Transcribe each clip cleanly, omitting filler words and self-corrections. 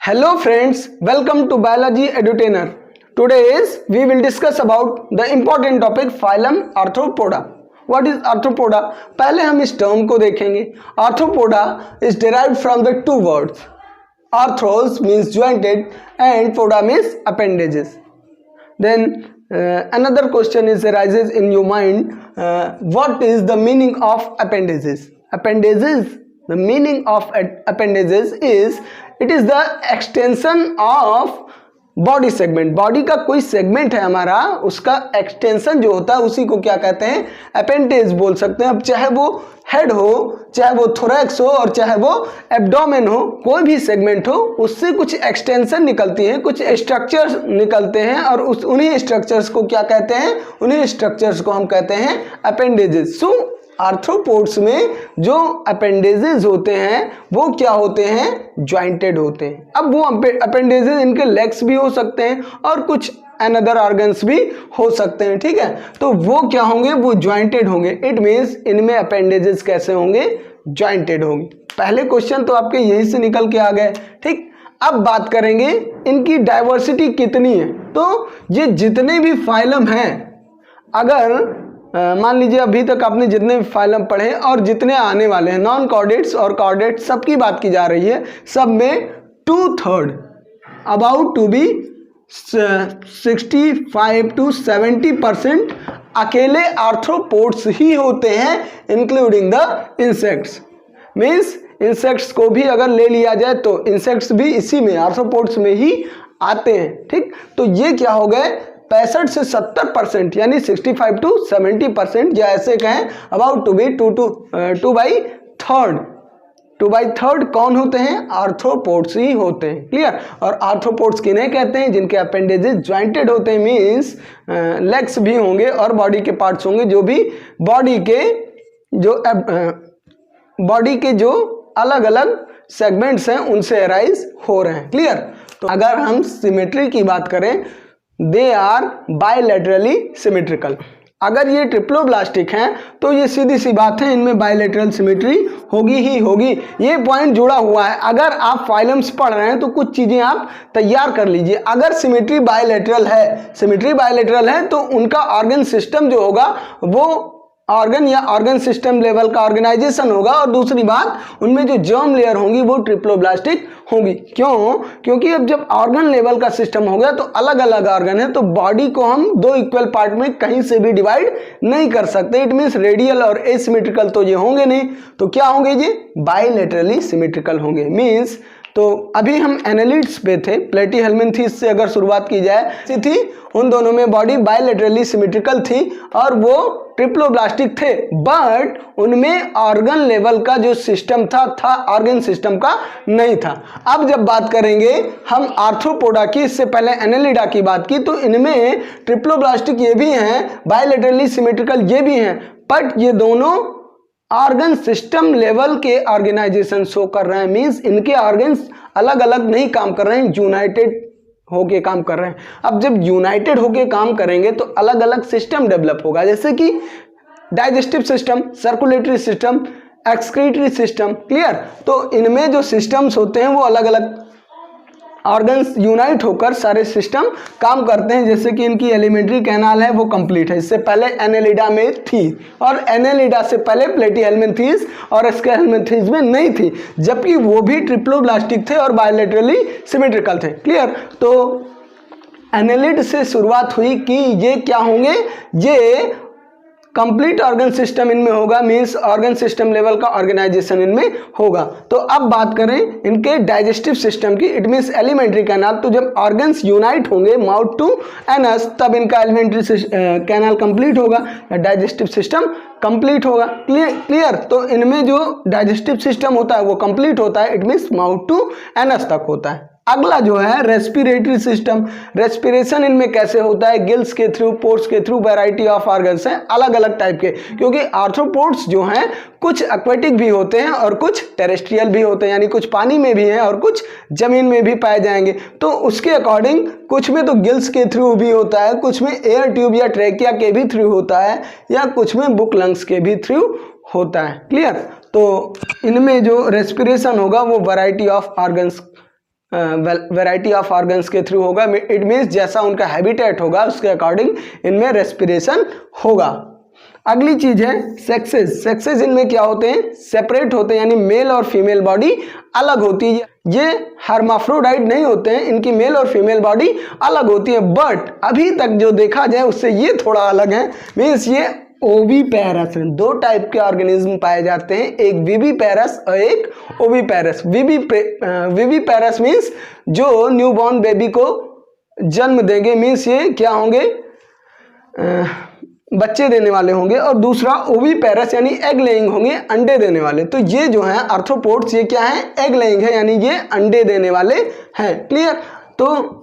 Hello friends, welcome to Biology Edutainer. Today we will discuss about the important topic phylum Arthropoda. What is Arthropoda? पहले हम इस term को देखेंगे. Arthropoda is derived from the two words. Arthros means jointed and poda means appendages. Then another question arises in your mind. What is the meaning of appendages? Appendages. The meaning of appendages is it is the extension of body segment. Body का कोई segment है हमारा, उसका extension जो होता है उसी को क्या कहते हैं? अपेंडेज बोल सकते हैं. अब चाहे वो हेड हो, चाहे वो थोरैक्स हो और चाहे वो एब्डोमेन हो, कोई भी सेगमेंट हो, उससे कुछ एक्सटेंशन निकलती है, कुछ स्ट्रक्चर्स निकलते हैं और उन्हीं स्ट्रक्चर्स को क्या कहते हैं? उन्हीं स्ट्रक्चर्स को हम कहते हैं अपेंडेजेस. सो आर्थ्रोपोड्स में जो अपेंडेजेस होते हैं वो क्या होते हैं? ज्वाइंटेड होते हैं. अब वो अपेंडेजेस इनके लेग्स भी हो सकते हैं और कुछ अनदर ऑर्गन्स भी हो सकते हैं. ठीक है, तो वो क्या होंगे? वो ज्वाइंटेड होंगे. इट मीन्स इनमें अपेंडेजेस कैसे होंगे? ज्वाइंटेड होंगे. पहले क्वेश्चन तो आपके यही से निकल के आ गए. ठीक, अब बात करेंगे इनकी डाइवर्सिटी कितनी है. तो ये जितने भी फाइलम हैं, अगर मान लीजिए अभी तक आपने जितने फाइलम पढ़े और जितने आने वाले हैं, नॉन कॉर्डेट्स और कॉर्डेट्स, सबकी बात की जा रही है, सब में 2/3 अबाउट टू बी 65 to 70% अकेले आर्थ्रोपोड्स ही होते हैं, including the insects. Means insects को भी अगर ले लिया जाए तो इंसेक्ट्स भी इसी में, आर्थ्रोपोड्स में ही आते हैं. ठीक, तो ये क्या हो गए? 65 से 70% यानी 65 to 70%, या ऐसे कहें अबाउट टू बी 2/3. 2/3 कौन होते हैं? आर्थ्रोपोड्स ही होते हैं. क्लियर? और आर्थ्रोपोड्स किन्हें कहते हैं? जिनके अपेंडेजेस ज्वाइंटेड होते हैं. मीन्स लेग्स भी होंगे और बॉडी के पार्ट्स होंगे जो भी बॉडी के जो अलग अलग सेगमेंट्स हैं उनसे अराइज हो रहे हैं. क्लियर? तो अगर हम सिमेट्री की बात करें, दे आर बायलैटरली सिमेट्रिकल. अगर ये ट्रिप्लोब्लास्टिक हैं तो ये सीधी सी बात है, इनमें बायलैटरल सिमेट्री होगी ही होगी. ये पॉइंट जुड़ा हुआ है. अगर आप फाइलम्स पढ़ रहे हैं तो कुछ चीजें आप तैयार कर लीजिए. अगर सिमेट्री बायलैटरल है तो उनका ऑर्गन सिस्टम जो होगा वो ऑर्गन या ऑर्गन सिस्टम लेवल का ऑर्गेनाइजेशन होगा. और दूसरी बात, उनमें जो जर्म लेयर होंगी वो ट्रिप्लोब्लास्टिक होंगी. क्यों? क्योंकि अब जब ऑर्गन लेवल का सिस्टम हो गया तो अलग अलग ऑर्गन है, तो बॉडी को हम दो इक्वल पार्ट में कहीं से भी डिवाइड नहीं कर सकते. इट मीन्स रेडियल और एसिमेट्रिकल तो ये होंगे नहीं, तो क्या होंगे? ये बायलैटरली सिमेट्रिकल होंगे. मीन्स तो अभी हम एनालिड्स पे थे, प्लेटीहेल्मिन्थीस से अगर शुरुआत की जाए थी, उन दोनों में बॉडी बायलैटरली सिमेट्रिकल थी और वो ट्रिप्लोब्लास्टिक थे, बट उनमें ऑर्गन लेवल का जो सिस्टम था ऑर्गन सिस्टम का नहीं था. अब जब बात करेंगे हम आर्थ्रोपोडा की, इससे पहले एनालिडा की बात की, तो इनमें ट्रिप्लोब्लास्टिक ये भी हैं, बायलैटरली सिमेट्रिकल ये भी हैं, बट ये दोनों ऑर्गन सिस्टम लेवल के ऑर्गेनाइजेशन शो कर रहे हैं. मीन्स इनके ऑर्गन्स अलग अलग नहीं काम कर रहे हैं, यूनाइटेड होके काम कर रहे हैं. अब जब यूनाइटेड होके काम करेंगे तो अलग अलग सिस्टम डेवलप होगा, जैसे कि digestive system, circulatory system, excretory system. Clear? तो इनमें जो सिस्टम्स होते हैं वो अलग अलग ऑर्गन्स यूनाइट होकर सारे सिस्टम काम करते हैं. जैसे कि इनकी एलिमेंट्री कैनाल है वो कंप्लीट है, इससे पहले एनालिडा में थी, और एनालिडा से पहले प्लेटीहेल्मिन्थीस और स्क्लेरोहेल्मिन्थीस में नहीं थी, जबकि वो भी ट्रिप्लोब्लास्टिक थे और बायलैटरली सिमेट्रिकल थे. क्लियर? तो एनालिड से शुरुआत हुई कि ये क्या होंगे? ये कंप्लीट ऑर्गन सिस्टम इनमें होगा. मीन्स ऑर्गन सिस्टम लेवल का ऑर्गेनाइजेशन इनमें होगा. तो अब बात करें इनके डाइजेस्टिव सिस्टम की, इट मीन्स एलिमेंट्री कैनाल. तो जब ऑर्गन्स यूनाइट होंगे माउथ टू एनस, तब इनका एलिमेंट्री कैनाल कंप्लीट होगा या डाइजेस्टिव सिस्टम कंप्लीट होगा. क्लियर? तो इनमें जो डाइजेस्टिव सिस्टम होता है वो कंप्लीट होता है, it means mouth to anus तक होता है. अगला जो है रेस्पिरेटरी सिस्टम. रेस्पिरेशन इनमें कैसे होता है? गिल्स के थ्रू, पोर्स के थ्रू, वैरायटी ऑफ ऑर्गन्स हैं अलग अलग टाइप के, क्योंकि आर्थ्रोपोड्स जो हैं कुछ एक्वेटिक भी होते हैं और कुछ टेरेस्ट्रियल भी होते हैं, यानी कुछ पानी में भी हैं और कुछ जमीन में भी पाए जाएंगे. तो उसके अकॉर्डिंग कुछ में तो गिल्स के थ्रू भी होता है, कुछ में एयर ट्यूब या ट्रेकिया के भी थ्रू होता है, या कुछ में बुक लंग्स के भी थ्रू होता है. क्लियर? तो इनमें जो रेस्पिरेशन होगा वो variety of organs variety of organs के थ्रू होगा। इट मीन्स जैसा उनका हैबिटेट होगा उसके अकॉर्डिंग इनमें रेस्पिरेशन होगा। अगली चीज है सेक्सेस। सेक्सेस इनमें क्या होते हैं, सेपरेट होते हैं, यानी मेल और फीमेल बॉडी अलग होती है। ये हर्माफ्रोडाइट नहीं होते हैं, इनकी मेल और फीमेल बॉडी अलग होती है। बट अभी तक जो देखा जाए उससे ये थोड़ा अलग है, मीन्स ये ओविपेरस हैं। दो टाइप के ऑर्गेनिज्म पाए जाते हैं, एक विविपेरस और एक ओविपेरस। विविपेरस मीन्स जो न्यूबॉर्न बेबी को जन्म देंगे, मीन्स ये क्या होंगे, बच्चे देने वाले होंगे। और दूसरा ओविपेरस यानी एग लेइंग होंगे, अंडे देने वाले। तो ये जो है आर्थ्रोपोड्स ये क्या है, एग लेइंग है, यानी ये अंडे देने वाले हैं। क्लियर। तो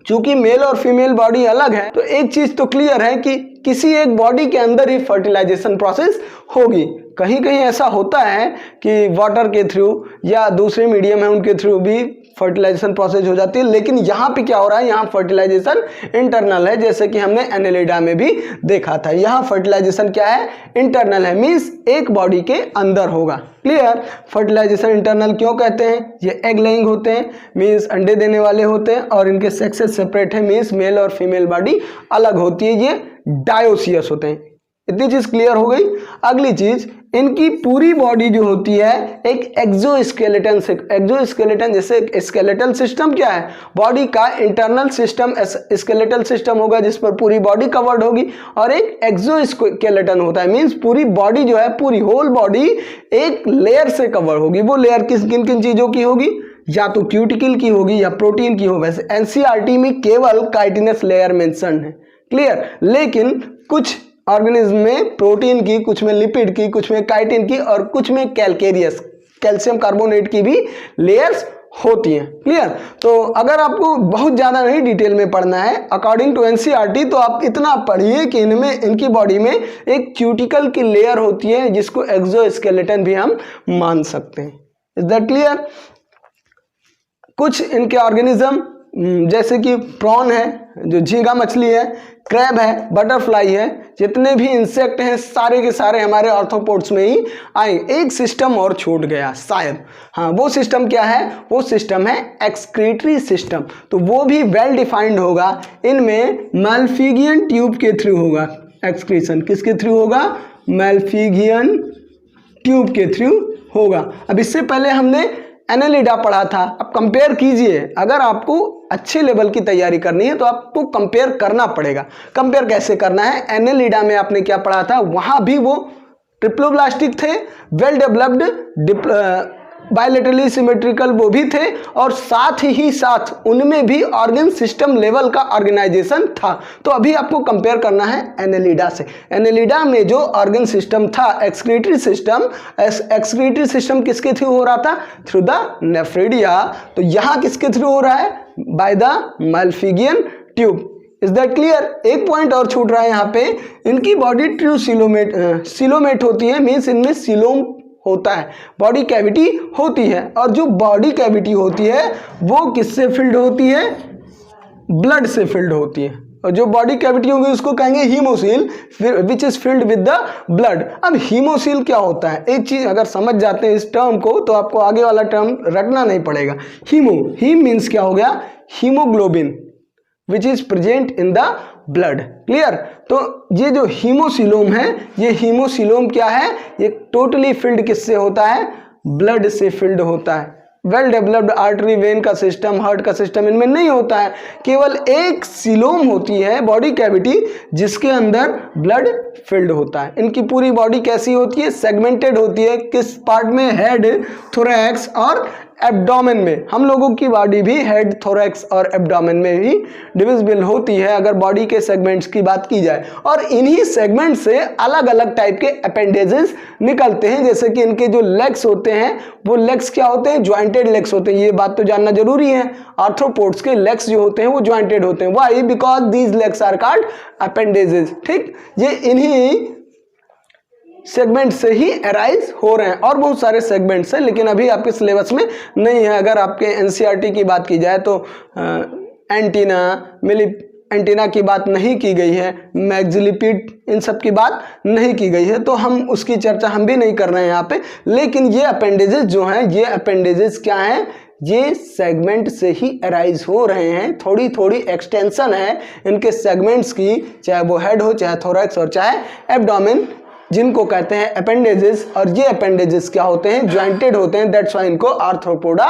चूंकि मेल और फीमेल बॉडी अलग है तो एक चीज तो क्लियर है कि किसी एक बॉडी के अंदर ही फर्टिलाइजेशन प्रोसेस होगी। कहीं कहीं ऐसा होता है कि वाटर के थ्रू या दूसरे मीडियम है उनके थ्रू भी फर्टिलाइजेशन प्रोसेस हो जाती है, लेकिन यहाँ पे क्या हो रहा है, यहाँ फर्टिलाइजेशन इंटरनल है, जैसे कि हमने एनेलिडा में भी देखा था। यहाँ फर्टिलाइजेशन क्या है, इंटरनल है, मीन्स एक बॉडी के अंदर होगा। क्लियर। फर्टिलाइजेशन इंटरनल क्यों कहते हैं, ये एग लेइंग होते हैं, मीन्स अंडे देने वाले होते हैं, और इनके सेक्सेस सेपरेट है, मीन्स मेल और फीमेल बॉडी अलग होती है, ये डायोसियस होते हैं। इतनी चीज क्लियर हो गई। अगली चीज, इनकी पूरी बॉडी जो होती है एक एक्सोस्केलेटन से, एक्सोस्केलेटन जैसे स्केलेटल सिस्टम क्या है, बॉडी का इंटरनल सिस्टम स्केलेटल सिस्टम होगा जिस पर पूरी बॉडी कवर्ड होगी, और एक एक्सोस्केलेटन होता है, मींस पूरी बॉडी जो है, पूरी होल बॉडी एक लेयर से कवर होगी। वो लेयर किन किन चीजों की होगी, या तो क्यूटिकल की होगी या प्रोटीन की होगी। वैसे एनसीईआरटी में केवल काइटिनस लेयर मेंशन है। क्लियर। लेकिन कुछ ऑर्गेनिज्म में प्रोटीन की, कुछ में लिपिड की, कुछ में काइटिन की, और कुछ में कैल्केरियस कैल्शियम कार्बोनेट की भी लेयर्स होती हैं। क्लियर। तो अगर आपको बहुत ज़्यादा नहीं डिटेल में पढ़ना है अकॉर्डिंग टू एनसीईआरटी, तो आप इतना पढ़िए कि इनमें, इनकी बॉडी में एक क्यूटिकल की लेयर होती है जिसको एक्सोस्केलेटन भी हम मान सकते हैं। Is that clear. कुछ इनके ऑर्गेनिज्म जैसे कि प्रॉन है, जो झींगा मछली है, क्रैब है, बटरफ्लाई है, जितने भी इंसेक्ट हैं सारे के सारे हमारे आर्थ्रोपोड्स में ही आएंगे। एक सिस्टम और छूट गया शायद, हाँ, वो सिस्टम क्या है, वो सिस्टम है एक्सक्रीटरी सिस्टम। तो वो भी वेल डिफाइंड होगा। इनमें मैल्फिगियन ट्यूब के थ्रू होगा एक्सक्रीशन। किसके थ्रू होगा, मैल्फिगियन ट्यूब के थ्रू होगा। अब इससे पहले हमने एनेलिडा पढ़ा था। अब कंपेयर कीजिए, अगर आपको अच्छे लेवल की तैयारी करनी है तो आपको कंपेयर करना पड़ेगा। कंपेयर कैसे करना है, एनेलिडा में आपने क्या पढ़ा था, वहां भी वो ट्रिप्लोब्लास्टिक थे, वेल डेवलप्ड, बायलेटरली सिमेट्रिकल वो भी थे, और साथ ही साथ उनमें भी ऑर्गन सिस्टम लेवल का ऑर्गेनाइजेशन था। तो अभी आपको कंपेयर करना है एनेलिडा से। एनेलिडा में जो ऑर्गन सिस्टम था एक्सक्रीटरी सिस्टम, एक्सक्रीटरी सिस्टम किसके थ्रू हो रहा था, थ्रू द नेफ्रिडिया। तो यहाँ किसके थ्रू हो रहा है, by the Malpighian tube. Is that clear. एक पॉइंट और छूट रहा है यहाँ पे, इनकी बॉडी ट्रू सिलोमेट होती है, मीन्स इनमें सिलोम होता है, बॉडी कैविटी होती है। और जो बॉडी कैविटी होती है वो किससे फिल्ड होती है, ब्लड से फिल्ड होती है। और जो बॉडी कैविटी होगी उसको कहेंगे haemocoel, which is filled with the blood. अब हीमोसील क्या होता है, एक चीज अगर समझ जाते हैं इस टर्म को तो आपको आगे वाला टर्म रटना नहीं पड़ेगा। हीम मीन्स क्या हो गया, haemoglobin which is present in the blood. Clear. तो ये जो हीमोसिलोम है, ये हीमोसिलोम क्या है, ये टोटली फिल्ड किससे होता है, ब्लड से फिल्ड होता है। वेल डेवलप्ड आर्टरी, वेन का सिस्टम, हार्ट का सिस्टम इनमें नहीं होता है। केवल एक सिलोम होती है बॉडी कैविटी जिसके अंदर ब्लड फिल्ड होता है। इनकी पूरी बॉडी कैसी होती है, सेगमेंटेड होती है। किस पार्ट में, हेड, थोरैक्स और एब्डोमेन में। हम लोगों की बॉडी भी हेड, थोरैक्स और एब्डोमेन में ही डिविजिबल होती है अगर बॉडी के सेगमेंट्स की बात की जाए। और इन्हीं सेगमेंट से अलग अलग टाइप के अपेंडेजेस निकलते हैं। जैसे कि इनके जो लेग्स होते हैं वो लेग्स क्या होते हैं, ज्वाइंटेड लेग्स होते हैं। ये बात तो जानना जरूरी है, आर्थ्रोपोड्स के लेग्स जो होते हैं वो ज्वाइंटेड होते हैं। Why, because these legs are called appendages. ठीक, ये इन्हीं सेगमेंट से ही अराइज हो रहे हैं। और बहुत सारे सेगमेंट्स हैं लेकिन अभी आपके सिलेबस में नहीं है। अगर आपके एनसीईआरटी की बात की जाए तो एंटीना, एंटीना की बात नहीं की गई है, मैक्सिलिपिड, इन सब की बात नहीं की गई है, तो हम उसकी चर्चा हम भी नहीं कर रहे हैं यहाँ पे। लेकिन ये अपेंडेजेस जो हैं, ये अपेंडेजेस क्या हैं, ये सेगमेंट से ही अराइज हो रहे हैं, थोड़ी थोड़ी एक्सटेंशन है इनके सेगमेंट्स की, चाहे वो हेड हो, चाहे थोरैक्स और चाहे एब्डोमेन, जिनको कहते हैं अपेंडेजेस। और ये अपेंडेजेस क्या होते हैं, ज्वाइंटेड होते हैं, दैट्स वाई इनको आर्थ्रोपोडा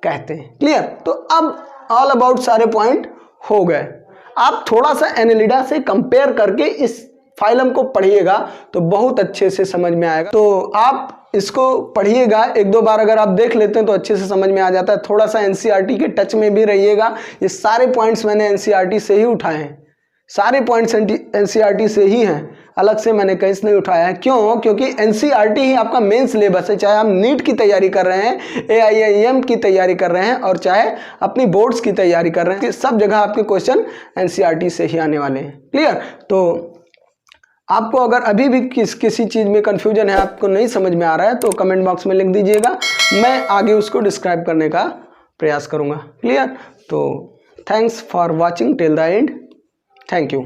कहते हैं। क्लियर। तो अब ऑल अबाउट सारे पॉइंट हो गए। आप थोड़ा सा एनेलिडा से कंपेयर करके इस फाइलम को पढ़िएगा तो बहुत अच्छे से समझ में आएगा। तो आप इसको पढ़िएगा, एक दो बार अगर आप देख लेते हैं तो अच्छे से समझ में आ जाता है। थोड़ा सा एनसीईआरटी के टच में भी रहिएगा। ये सारे पॉइंट्स मैंने एनसीईआरटी से ही उठाए हैं, सारे पॉइंट्स एनसीईआरटी से ही हैं, अलग से मैंने कहीं से नहीं उठाया है। क्यों? क्योंकि एनसीईआरटी ही आपका मेन सिलेबस है। चाहे हम नीट की तैयारी कर रहे हैं, AIIM की तैयारी कर रहे हैं, और चाहे अपनी बोर्ड्स की तैयारी कर रहे हैं, सब जगह आपके क्वेश्चन एनसीईआरटी से ही आने वाले हैं। क्लियर। तो आपको अगर अभी भी किसी चीज़ में कन्फ्यूजन है, आपको नहीं समझ में आ रहा है, तो कमेंट बॉक्स में लिख दीजिएगा, मैं आगे उसको डिस्क्राइब करने का प्रयास करूँगा। क्लियर। तो thanks for watching till the end. Thank you.